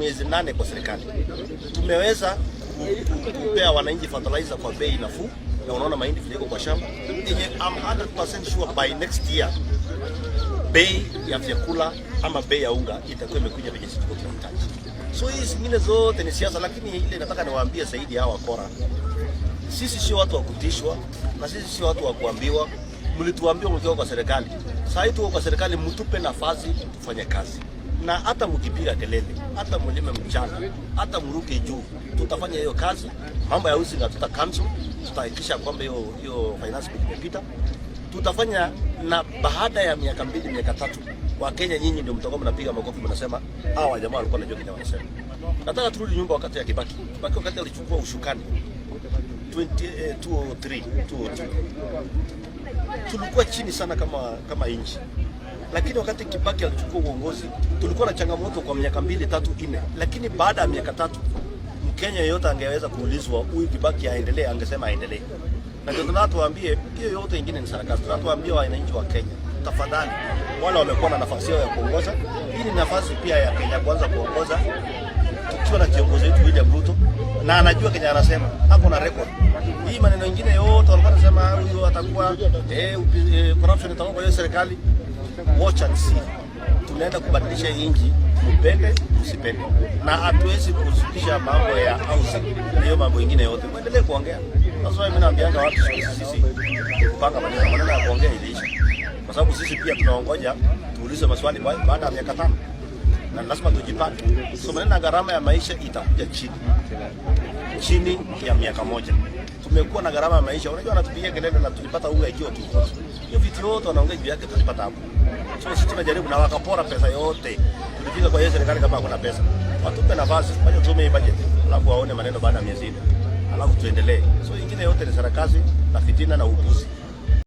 miezi 8 kwa serikali. Tumeweza kupea wananchi fertilizer kwa bei nafuu, na unaona mahindi vile iko kwa shamba. I'm 100% sure by next year bei ya vyakula ama bei ya unga itakuwa imekuja kwenye sisi tunahitaji. So hizi zingine zote ni siasa, lakini ile nataka niwaambie zaidi hawa wakora. Sisi sio watu wa kutishwa, na sisi sio watu wa kuambiwa. Mlituambia mkiwa kwa serikali. Sasa hivi tuko kwa serikali, mtupe nafasi tufanye kazi. Na hata mkipiga kelele, hata mlime mchana, hata mruke juu, tutafanya hiyo kazi. Mambo ya housing tuta cancel, tutahakikisha kwamba hiyo finance bill imepita. Tutafanya, na baada ya miaka 2 miaka 3 wa Kenya nyinyi ndio mtakuwa mnapiga makofi mnasema hawa jamaa walikuwa wanajua kile wanasema. Nataka turudi nyumba wakati ya Kibaki. Kibaki wakati alichukua ushukani 2003 tulikuwa chini sana kama nchi. Lakini wakati Kibaki alichukua uongozi tulikuwa na changamoto kwa miaka 2 3 4, lakini baada ya miaka 3 Mkenya yote angeweza kuulizwa huyu Kibaki aendelee, angesema aendelee. Na ndio tunatuambie hiyo yote nyingine ni sarakasi. Tunatuambia wananchi wa Kenya, tafadhali, wale wamekuwa na nafasi ya kuongoza, hii ni nafasi pia ya Kenya kwanza kuongoza tukiwa na kiongozi wetu William Ruto, na anajua Kenya anasema, hapo na record. Hii maneno mengine yote walikuwa wanasema huyo atakuwa corruption itakuwa kwa hiyo serikali. Watch and see. Tunaenda kubadilisha nchi, mpende usipende. Na hatuwezi kuzidisha mambo ya housing, hiyo mambo mengine yote. Muendelee kuongea. Sasa mimi naambianga watu sisi kupanga maneno ya kuongea iliisha. Kwa sababu sisi pia tunaongoja tuulize maswali baada ya miaka 5. Na lazima tujipange. So maneno ya gharama ya maisha itakuja chini ya miaka 1. Tumekuwa na gharama ya maisha. Unajua wanatupigia kelele na tulipata unga ikiwa kidogo. Hiyo vitu yote wanaongea juu yake tulipata hapo. So sisi tunajaribu, na wakapora pesa yote. Tulifika kwa hiyo serikali kama kuna pesa. Watupe nafasi, fanye tume budget. Alafu waone maneno baada ya miezi 4. Alafu tuendelee. So ingine yote ni sarakasi na fitina na upuzi.